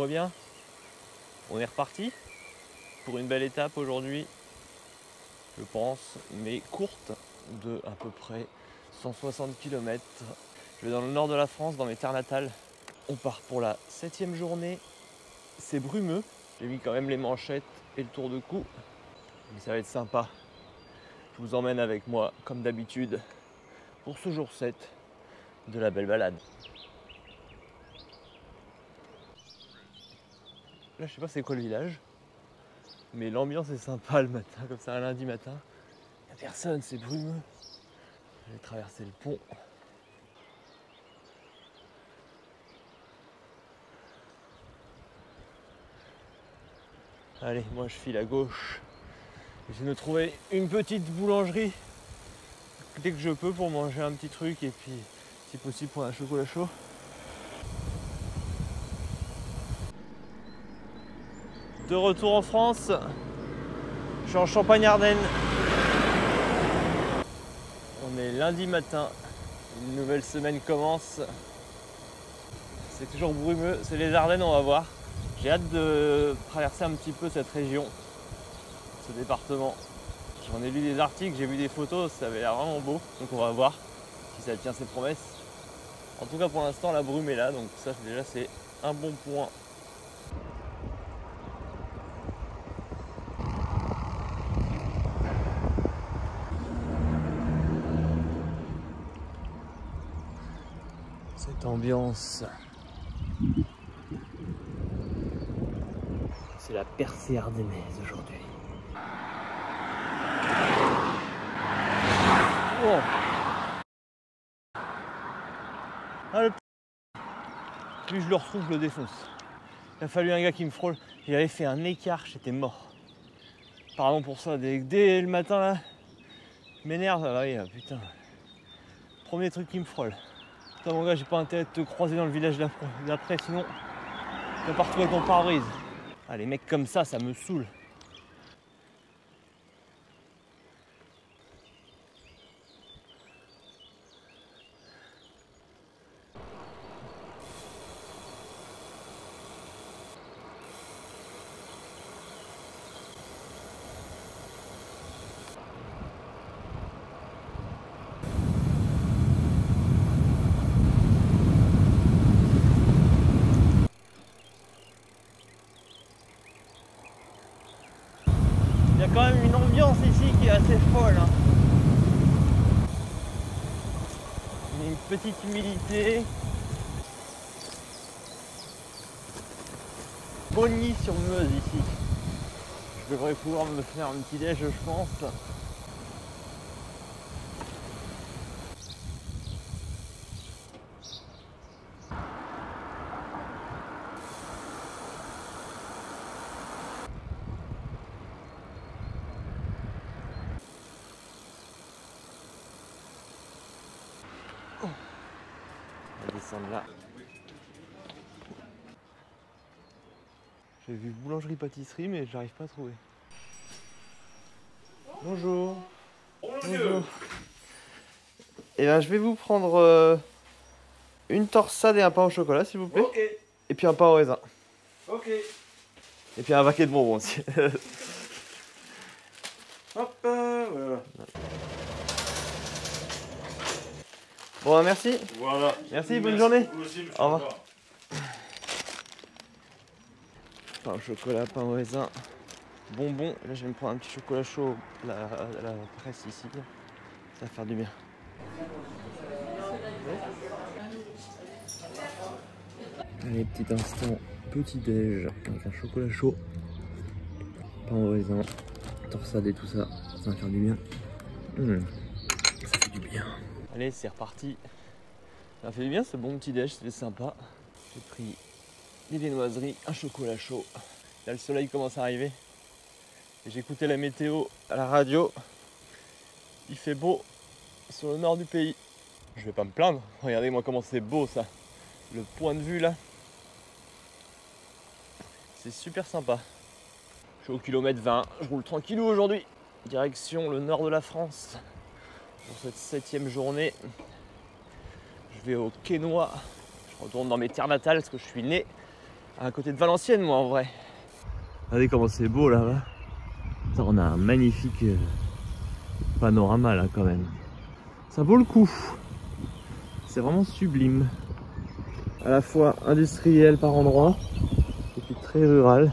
voit bien, on est reparti pour une belle étape aujourd'hui, je pense, mais courte, de à peu près 160 km. Je vais dans le nord de la France, dans mes terres natales. On part pour la 7e journée. C'est brumeux, j'ai mis quand même les manchettes et le tour de cou, mais ça va être sympa. Je vous emmène avec moi, comme d'habitude, pour ce jour 7 de la belle balade. Là, je sais pas c'est quoi le village, mais l'ambiance est sympa le matin, comme ça un lundi matin. Il n'y a personne, c'est brumeux. Je vais traverser le pont. Allez, moi je file à gauche. J'essaie de trouver une petite boulangerie dès que je peux pour manger un petit truc et puis si possible prendre un chocolat chaud. De retour en France, je suis en Champagne-Ardenne. On est lundi matin, une nouvelle semaine commence. C'est toujours brumeux, c'est les Ardennes, on va voir. J'ai hâte de traverser un petit peu cette région, ce département. J'en ai lu des articles, j'ai vu des photos, ça avait l'air vraiment beau. Donc on va voir si ça tient ses promesses. En tout cas pour l'instant la brume est là, donc ça déjà c'est un bon point. Cette ambiance, c'est la percée ardennaise aujourd'hui. Oh. Ah, plus je le retrouve, je le défonce. Il a fallu un gars qui me frôle. Il avait fait un écart, j'étais mort. Pardon pour ça, dès le matin là, m'énerve. Ah oui, putain. Premier truc qui me frôle. Putain mon gars, j'ai pas intérêt de te croiser dans le village d'après, sinon tu vas partout avec ton pare-brise. Ah, les mecs comme ça me saoule. Il y a quand même une ambiance ici qui est assez folle. Hein. Une petite humidité. Bogny-sur-Meuse ici. Je devrais pouvoir me faire un petit déj, je pense. On va descendre là. J'ai vu boulangerie-pâtisserie, mais je n'arrive pas à trouver. Bonjour. Bonjour. Et bien, je vais vous prendre une torsade et un pain au chocolat, s'il vous plaît. Ok. Et puis un pain au raisin. Ok. Et puis un paquet de bonbons aussi. Hop, voilà. Bon, merci. Voilà. Merci, bonne journée. Vous aussi, monsieur. Au revoir. Pain au chocolat, pain au raisin, bonbons. Là, je vais me prendre un petit chocolat chaud à la presse ici. Ça va faire du bien. Allez, petit instant, petit déj avec un chocolat chaud, pain au raisin, torsade et tout ça. Ça va faire du bien. Ça fait du bien. Allez, c'est reparti. Ça fait du bien ce bon petit déj, c'était sympa. J'ai pris des viennoiseries, un chocolat chaud. Là, le soleil commence à arriver. J'ai écouté la météo à la radio. Il fait beau sur le nord du pays. Je vais pas me plaindre. Regardez-moi comment c'est beau ça. Le point de vue là. C'est super sympa. Je suis au kilomètre 20. Je roule tranquillou aujourd'hui. Direction le nord de la France. Pour cette 7e journée. Je vais au Quesnoy. Je retourne dans mes terres natales parce que je suis né à côté de Valenciennes, moi, en vrai. Regardez comment c'est beau là-bas. On a un magnifique panorama là quand même. Ça vaut le coup. C'est vraiment sublime. À la fois industriel par endroits et puis très rural.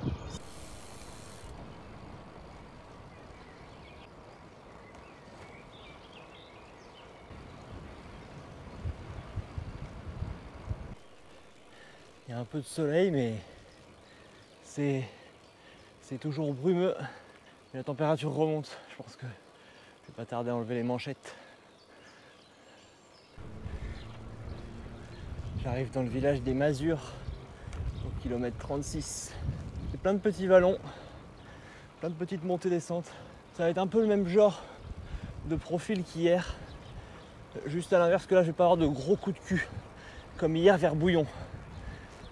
Il y a un peu de soleil, mais c'est toujours brumeux. Et la température remonte. Je pense que je vais pas tarder à enlever les manchettes. J'arrive dans le village des Masures, au kilomètre 36. C'est plein de petits vallons, plein de petites montées-descentes. Ça va être un peu le même genre de profil qu'hier. Juste à l'inverse que là, je vais pas avoir de gros coups de cul, comme hier vers Bouillon.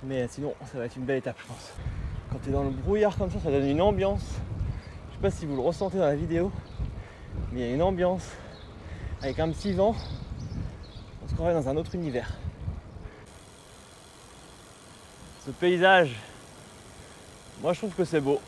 Mais sinon, ça va être une belle étape, je pense. Quand tu es dans le brouillard comme ça donne une ambiance. Je sais pas si vous le ressentez dans la vidéo, mais il y a une ambiance avec un petit vent. On se croirait dans un autre univers. Ce paysage, moi je trouve que c'est beau.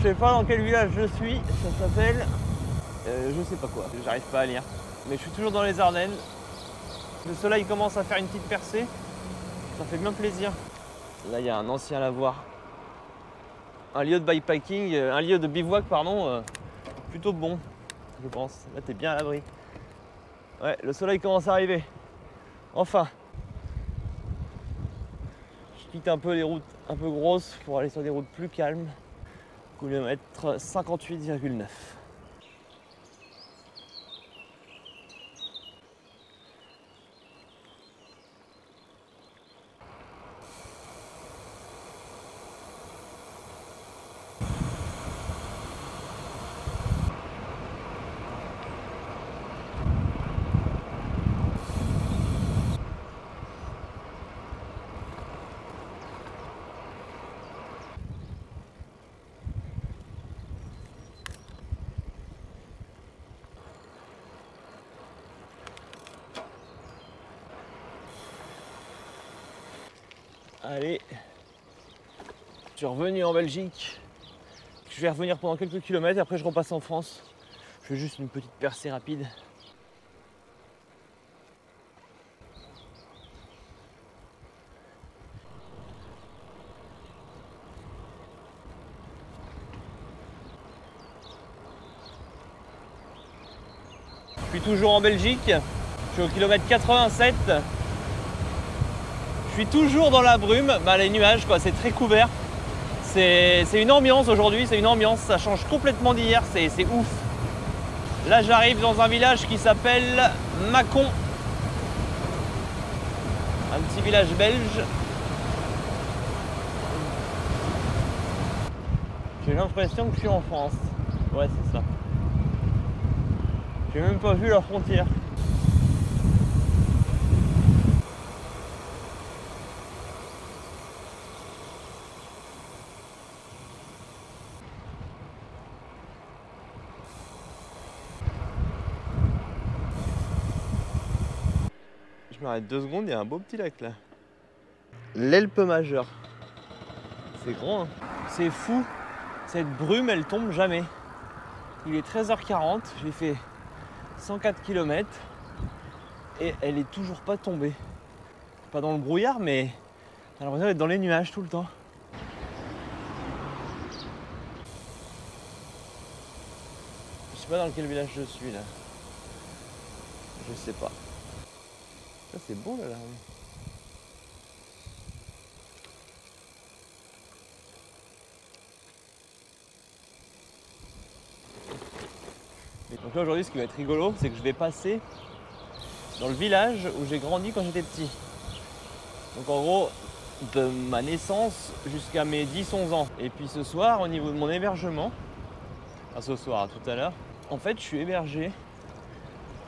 Je sais pas dans quel village je suis, ça s'appelle je sais pas quoi, j'arrive pas à lire. Mais je suis toujours dans les Ardennes. Le soleil commence à faire une petite percée, ça fait bien plaisir. Là il y a un ancien lavoir, un lieu de bikepacking, un lieu de bivouac pardon, plutôt bon je pense. Là t'es bien à l'abri. Ouais, le soleil commence à arriver, enfin. Je quitte un peu les routes un peu grosses pour aller sur des routes plus calmes. Kilomètre 58,9. Allez, je suis revenu en Belgique. Je vais revenir pendant quelques kilomètres et après je repasse en France. Je fais juste une petite percée rapide. Je suis toujours en Belgique. Je suis au kilomètre 87. Je suis toujours dans la brume, les nuages, quoi, c'est très couvert. C'est une ambiance aujourd'hui, c'est une ambiance, ça change complètement d'hier, c'est ouf. Là j'arrive dans un village qui s'appelle Mâcon. Un petit village belge. J'ai l'impression que je suis en France. Ouais, c'est ça. J'ai même pas vu la frontière. Je m'arrête 2 secondes, il y a un beau petit lac là. L'Helpe majeure. C'est grand, hein. C'est fou. Cette brume, elle tombe jamais. Il est 13h40, j'ai fait 104 km et elle est toujours pas tombée. Pas dans le brouillard, mais j'ai l'impression d'être dans les nuages tout le temps. Je sais pas dans quel village je suis là. Je sais pas. Ça c'est beau là. Donc là aujourd'hui ce qui va être rigolo, c'est que je vais passer dans le village où j'ai grandi quand j'étais petit. Donc en gros, de ma naissance jusqu'à mes 10-11 ans. Et puis ce soir, au niveau de mon hébergement, enfin ce soir, tout à l'heure, en fait je suis hébergé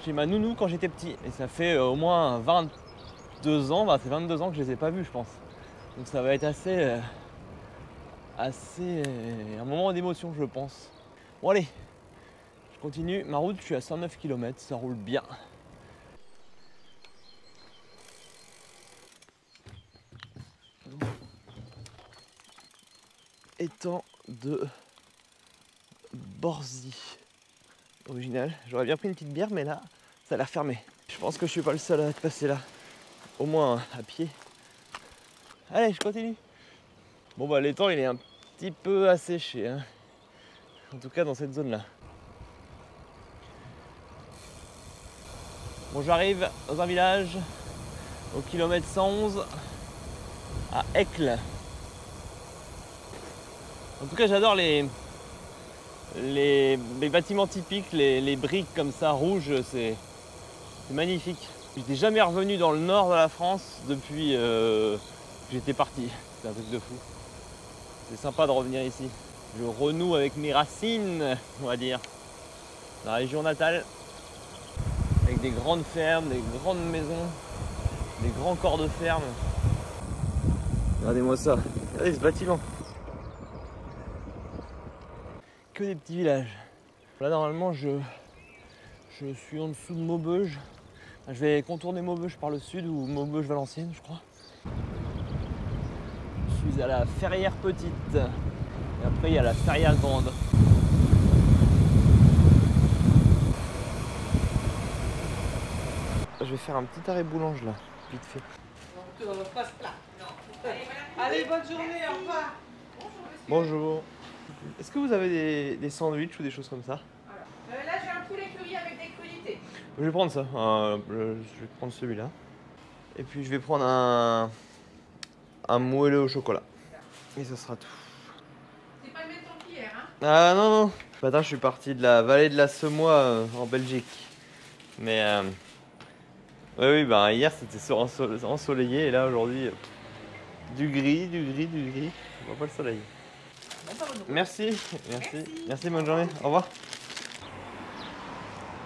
chez ma nounou quand j'étais petit. Et ça fait au moins 22 ans, c'est 22 ans que je les ai pas vus je pense. Donc ça va être assez un moment d'émotion je pense. Bon allez, je continue ma route, je suis à 109 km, ça roule bien. Étang de Borzy. Original. J'aurais bien pris une petite bière, mais là, ça a l'air fermé. Je pense que je suis pas le seul à être passé là. Au moins à pied. Allez, je continue. Bon bah l'étang il est un petit peu asséché, hein. En tout cas dans cette zone là. Bon, j'arrive dans un village au kilomètre 111 à Aicle. En tout cas j'adore les bâtiments typiques, les briques comme ça rouges, c'est magnifique. J'étais jamais revenu dans le nord de la France depuis que j'étais parti. C'est un truc de fou. C'est sympa de revenir ici. Je renoue avec mes racines, on va dire. La région natale, avec des grandes fermes, des grandes maisons, des grands corps de ferme. Regardez-moi ça. Regardez ce bâtiment. Que des petits villages. Là normalement je suis en dessous de Maubeuge. Je vais contourner Maubeuge par le sud ou Maubeuge-Valenciennes je crois. Je suis à la Ferrière Petite et après il y a la Ferrière Grande. Je vais faire un petit arrêt boulange là, vite fait. Allez, bonne journée, au revoir. Bonjour. Est-ce que vous avez des sandwichs ou des choses comme ça? Là, j'ai un poulet curry avec des crudités. Je vais prendre ça. Je vais prendre celui-là. Et puis je vais prendre un moelleux au chocolat. Et ça sera tout. C'est pas le même temps qu'hier, hein? Ah non, non. Ce matin, je suis parti de la vallée de la Semois en Belgique. Mais oui, bah, hier c'était ensoleillé et là aujourd'hui, du gris. On voit pas le soleil. Merci, bonne journée, au revoir.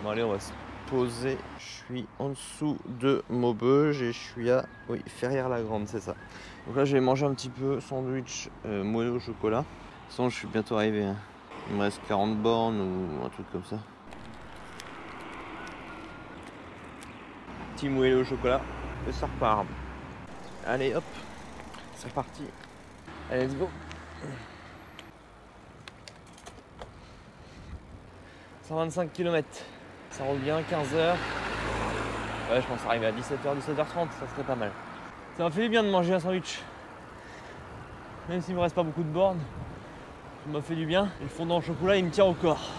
Bon allez, on va se poser. Je suis en dessous de Maubeuge et je suis à Ferrière-la-Grande, c'est ça. Donc là je vais manger un petit peu sandwich moelleux au chocolat. De toute façon je suis bientôt arrivé, hein. Il me reste 40 bornes ou un truc comme ça. Petit moelleux au chocolat et ça repart. Allez hop, c'est reparti. Allez, let's go. 125 km, ça roule bien, 15 h. Ouais, je pense arriver à 17h, 17h30, ça serait pas mal. Ça m'a fait du bien de manger un sandwich. Même s'il me reste pas beaucoup de bornes, ça m'a fait du bien. Et le fondant au chocolat, il me tient au corps.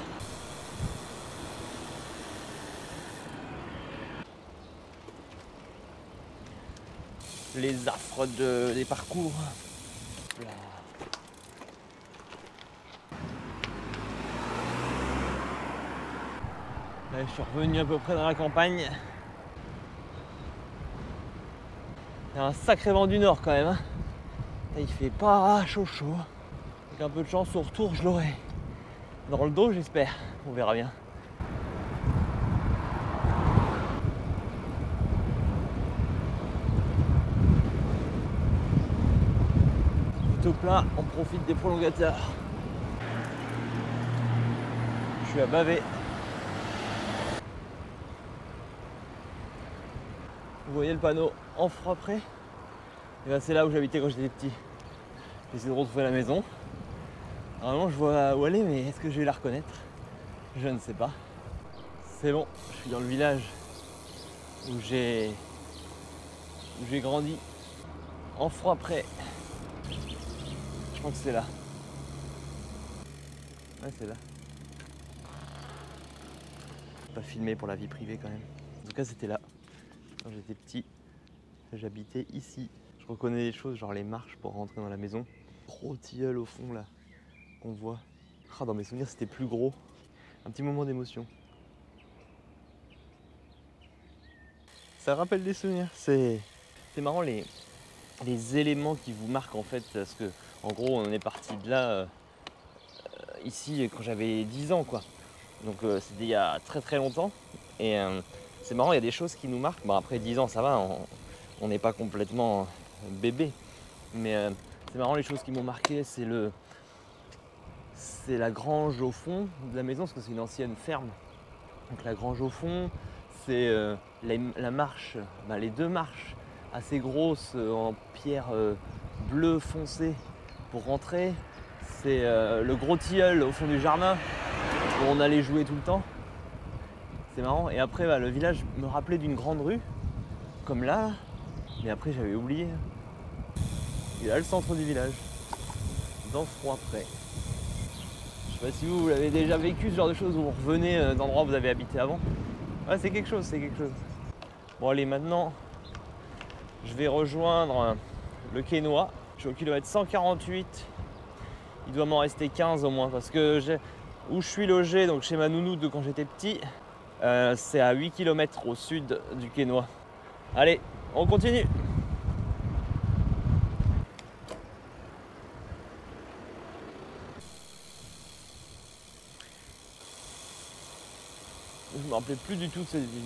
Les affres des parcours. Là. Là, je suis revenu à peu près dans la campagne. Il y a un sacré vent du nord quand même. Hein. Là, il fait pas chaud. Avec un peu de chance au retour, je l'aurai dans le dos, j'espère. On verra bien. Plutôt plein, on profite des prolongateurs. Je suis à baver. Vous voyez le panneau en froid près? Et ben c'est là où j'habitais quand j'étais petit. J'essaie de retrouver la maison. Normalement je vois où elle est, mais est-ce que je vais la reconnaître? Je ne sais pas. C'est bon, je suis dans le village où j'ai grandi. En froid près. Je crois que c'est là. Ouais, c'est là. Pas filmé pour la vie privée quand même. En tout cas, c'était là. Quand j'étais petit, j'habitais ici. Je reconnais les choses, genre les marches pour rentrer dans la maison. Gros tilleul au fond là, qu'on voit. Ah, dans mes souvenirs, c'était plus gros. Un petit moment d'émotion. Ça rappelle des souvenirs. C'est marrant les éléments qui vous marquent en fait, parce que en gros, on est parti de là ici quand j'avais 10 ans quoi. Donc c'était il y a très longtemps. Et c'est marrant, il y a des choses qui nous marquent. Bon, après 10 ans, ça va, on n'est pas complètement bébé. Mais c'est marrant, les choses qui m'ont marqué, c'est la grange au fond de la maison, parce que c'est une ancienne ferme. Donc la grange au fond, c'est la marche, les deux marches assez grosses en pierre bleue foncée pour rentrer. C'est le gros tilleul au fond du jardin où on allait jouer tout le temps. C'est marrant. Et après, le village me rappelait d'une grande rue, comme là. Mais après, j'avais oublié. Et là, le centre du village, dans froid près. Je sais pas si vous l'avez déjà vécu, ce genre de choses, où vous revenez d'endroits où vous avez habité avant. Ouais, c'est quelque chose, c'est quelque chose. Bon, allez, maintenant, je vais rejoindre le Quesnoy. Je suis au kilomètre 148. Il doit m'en rester 15 au moins, parce que où je suis logé, donc chez ma nounou de quand j'étais petit, c'est à 8 km au sud du Quesnoy. Allez, on continue. Je me rappelais plus du tout de cette ville.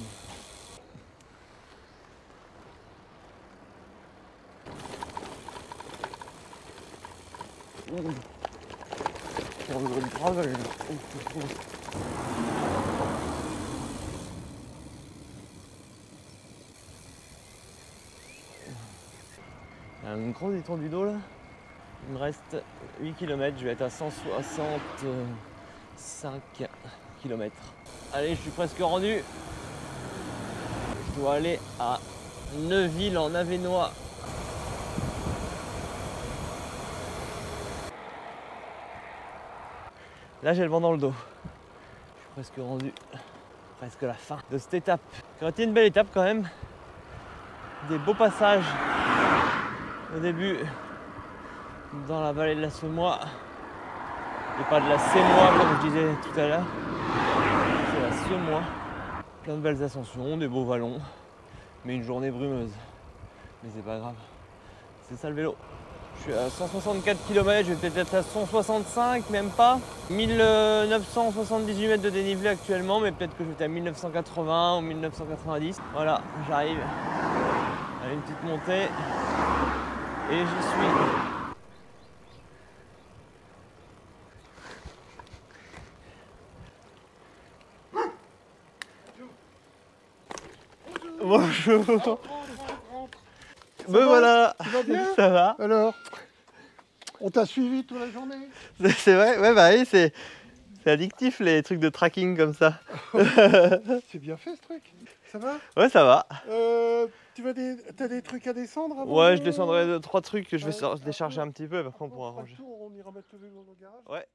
Une grosse étendue d'eau là. Il me reste 8 km, je vais être à 165 km. Allez, je suis presque rendu. Je dois aller à Neuville en Avesnois. Là, j'ai le vent dans le dos. Je suis presque rendu, presque à la fin de cette étape. Ça aurait été une belle étape quand même. Des beaux passages au début dans la vallée de la Semois. Et pas de la Sémois comme je disais tout à l'heure. C'est la Semois. Plein de belles ascensions, des beaux vallons. Mais une journée brumeuse. Mais c'est pas grave. C'est ça le vélo. Je suis à 164 km, je vais peut-être être à 165, même pas. 1978 mètres de dénivelé actuellement, mais peut-être que je vais être à 1980 ou 1990. Voilà, j'arrive à une petite montée et j'y suis. Bonjour. Ben voilà. Tu vas bien? Ça va? Alors, on t'a suivi toute la journée? C'est vrai? Ouais, bah oui, c'est addictif les trucs de tracking comme ça. C'est bien fait ce truc. Ça va? Ouais, ça va. T'as des trucs à descendre avant? Ouais, je descendrai 2-3 trucs que je vais décharger un petit peu, après on pourra ranger. On ira mettre le vélo dans le garage. Ouais.